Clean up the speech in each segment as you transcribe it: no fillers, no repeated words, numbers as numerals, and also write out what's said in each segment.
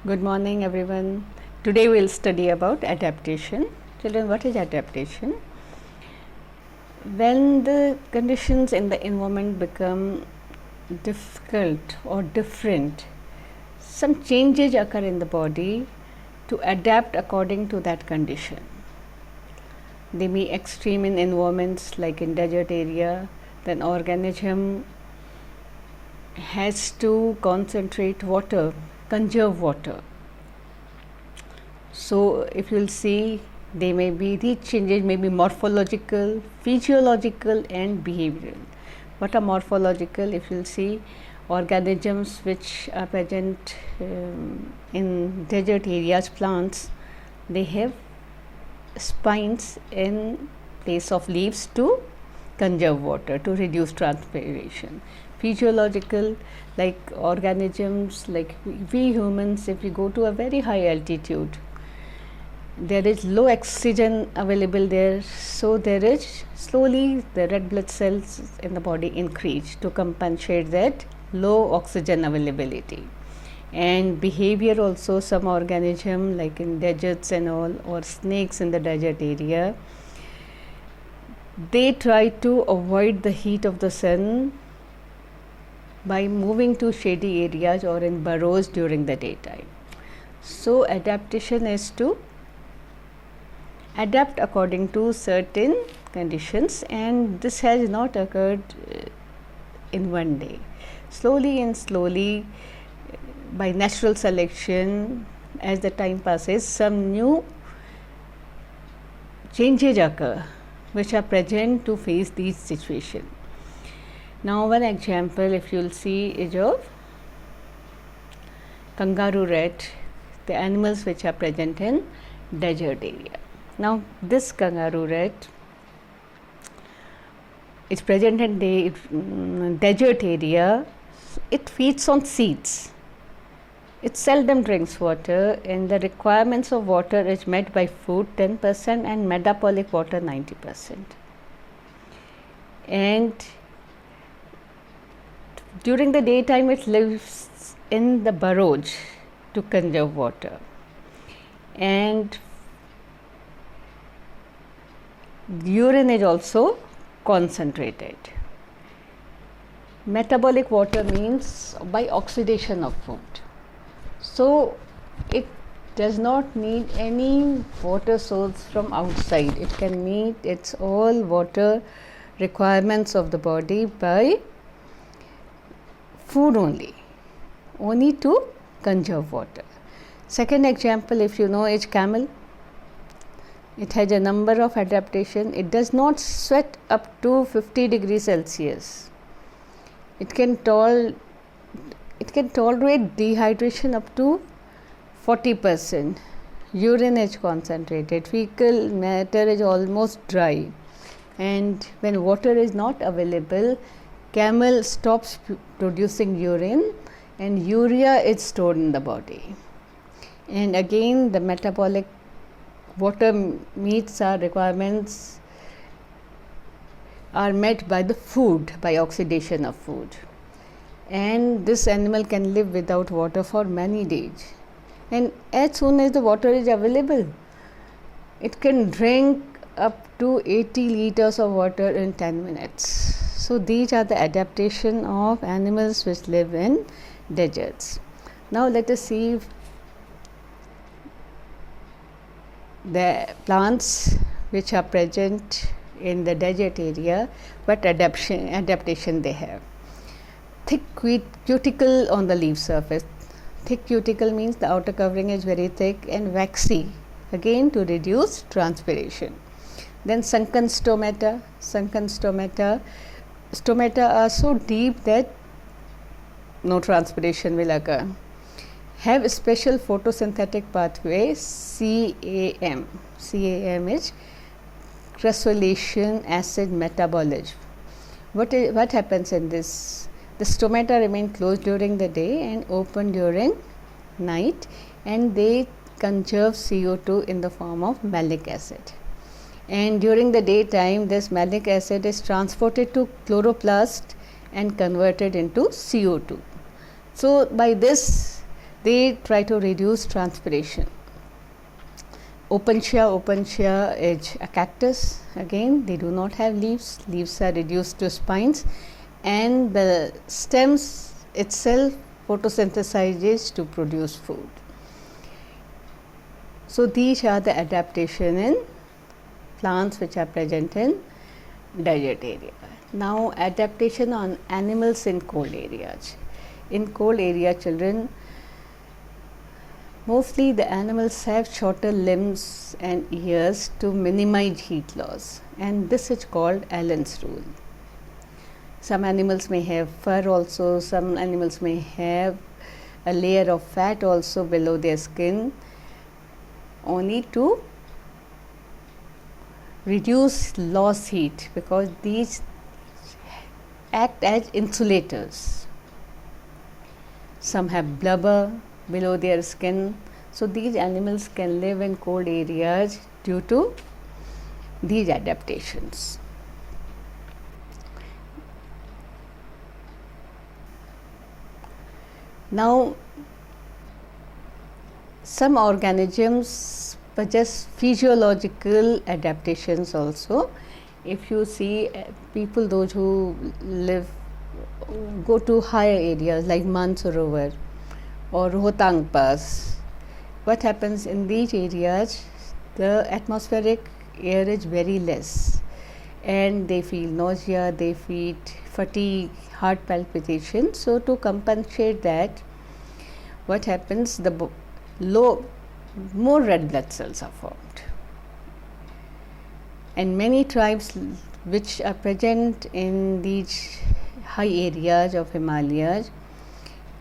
Good morning everyone. Today we will study about adaptation. Children, what is adaptation? When the conditions in the environment become difficult or different, some changes occur in the body to adapt according to that condition. They may extreme in environments like in desert area, then organism has to concentrate water, conserve water. So if you will see, they may be, these changes may be morphological, physiological and behavioral. What are morphological? If you will see, organisms which are present in desert areas, plants, they have spines in place of leaves to conserve water, to reduce transpiration. Physiological, like organisms like we humans, if we go to a very high altitude, there is low oxygen available there, so there is slowly the red blood cells in the body increase to compensate that low oxygen availability. And behavior also, some organism like in deserts and all, or snakes in the desert area, they try to avoid the heat of the sun by moving to shady areas or in burrows during the daytime. So adaptation is to adapt according to certain conditions, and this has not occurred in one day. Slowly and slowly, by natural selection, as the time passes, some new changes occur which are present to face these situations. Now one example, if you will see, is of kangaroo rat, the animals which are present in desert area. Now this kangaroo rat is present in the desert area. It feeds on seeds. It seldom drinks water, and the requirements of water is met by food 10% and metabolic water 90%. And during the daytime it lives in the burrows to conserve water, and urine is also concentrated. Metabolic water means by oxidation of food. So it does not need any water source from outside. It can meet its all water requirements of the body by food only to conserve water. Second example, if you know, is camel. It has a number of adaptation. It does not sweat up to 50 degrees Celsius. It can tolerate dehydration up to 40%. Urine is concentrated. Fecal matter is almost dry. And when water is not available, camel stops producing urine and urea is stored in the body. And again, the metabolic water meets our requirements are met by the food, by oxidation of food. And this animal can live without water for many days. And as soon as the water is available, it can drink up to 80 liters of water in 10 minutes. So these are the adaptation of animals which live in deserts. Now let us see the plants which are present in the desert area, what adaptation they have. Thick cuticle on the leaf surface. Thick cuticle means the outer covering is very thick and waxy, again to reduce transpiration. Then sunken stomata. Stomata are so deep that no transpiration will occur. Have a special photosynthetic pathway, CAM. CAM is cressolation acid metabolism. What happens in this? The stomata remain closed during the day and open during night, and they conserve CO2 in the form of malic acid. And during the daytime, this malic acid is transported to chloroplast and converted into CO2. So by this they try to reduce transpiration. Opuntia is a cactus. Again, they do not have leaves. Leaves are reduced to spines, and the stems itself photosynthesizes to produce food. So these are the adaptation in plants which are present in desert area. Now adaptation on animals in cold areas. In cold area, children, mostly the animals have shorter limbs and ears to minimize heat loss, and this is called Allen's rule. Some animals may have fur also, some animals may have a layer of fat also below their skin, only to reduce loss heat, because these act as insulators. Some have blubber below their skin, so these animals can live in cold areas due to these adaptations. Now some organisms possess physiological adaptations also. If you see people, those who go to higher areas like Mansarovar or Rohtang Pass, what happens in these areas, the atmospheric air is very less and they feel nausea, they feel fatigue, heart palpitation. So to compensate that, what happens, more red blood cells are formed, and many tribes which are present in these high areas of Himalayas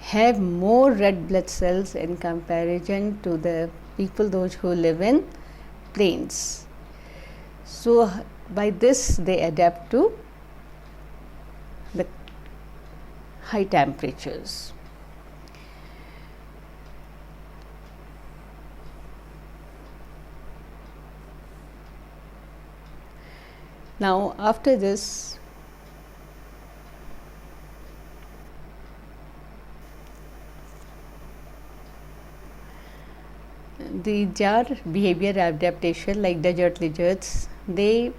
have more red blood cells in comparison to the people those who live in plains. So by this they adapt to the high temperatures. Now after this, these are behavior adaptation like desert lizards. They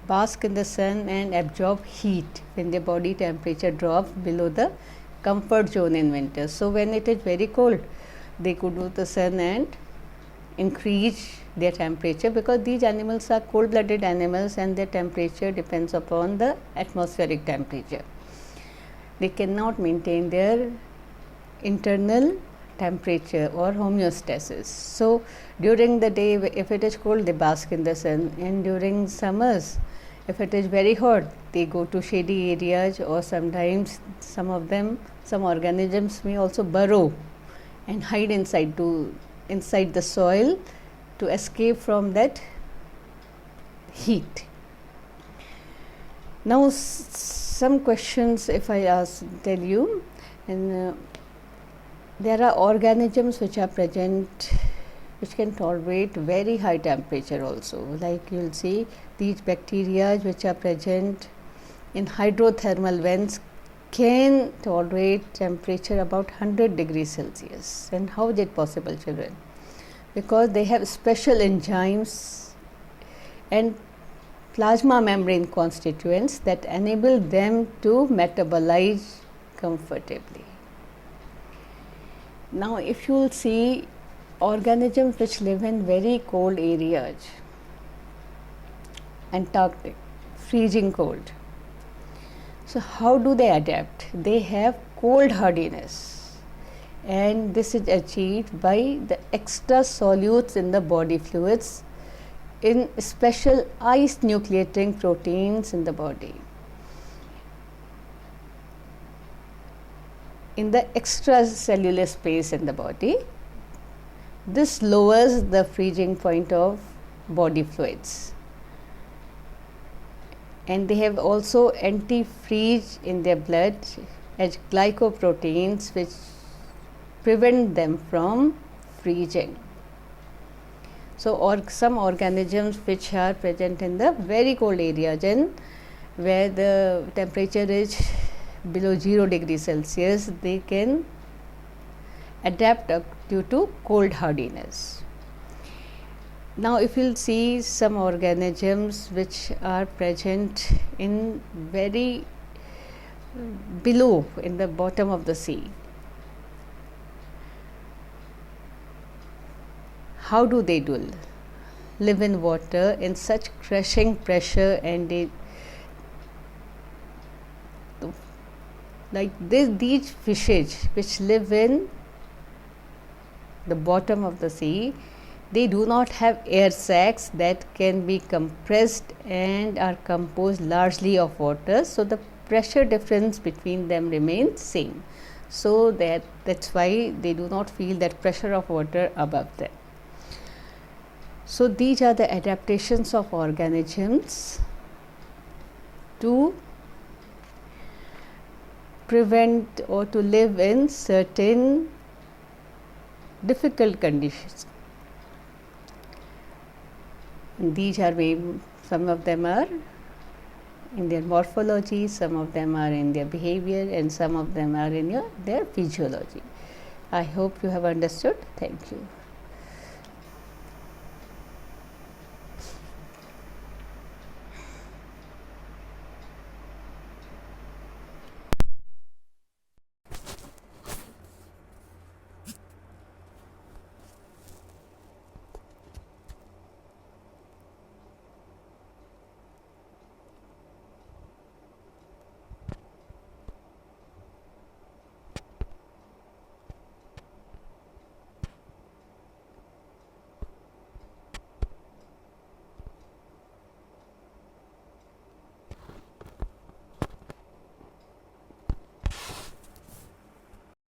bask in the sun and absorb heat when their body temperature drops below the comfort zone in winter. So when it is very cold, they go to the sun and increase their temperature, because these animals are cold blooded animals and their temperature depends upon the atmospheric temperature. They cannot maintain their internal temperature or homeostasis. So during the day, if it is cold, they bask in the sun, and during summers, if it is very hot, they go to shady areas, or sometimes some organisms may also burrow and hide inside the soil to escape from that heat. Now some questions if I tell you, and there are organisms which are present which can tolerate very high temperature also, like you will see these bacteria which are present in hydrothermal vents can tolerate temperature about 100 degrees Celsius. And how is it possible, children? Because they have special enzymes and plasma membrane constituents that enable them to metabolize comfortably. Now if you will see organisms which live in very cold areas, Antarctic, freezing cold. So how do they adapt? They have cold hardiness, and this is achieved by the extra solutes in the body fluids in special ice nucleating proteins in the body. In the extracellular space in the body, this lowers the freezing point of body fluids. And they have also antifreeze in their blood as glycoproteins which prevent them from freezing. So some organisms which are present in the very cold areas and where the temperature is below 0 degrees Celsius, they can adapt due to cold hardiness. Now, if you'll see some organisms which are present in very below in the bottom of the sea, how do they live in water in such crushing pressure, and they like these fishes which live in the bottom of the sea, they do not have air sacs that can be compressed and are composed largely of water, so the pressure difference between them remains same, so that's why they do not feel that pressure of water above them. So these are the adaptations of organisms to prevent or to live in certain difficult conditions. And these are some of them are in their morphology, some of them are in their behavior, and some of them are in their physiology. I hope you have understood. Thank you.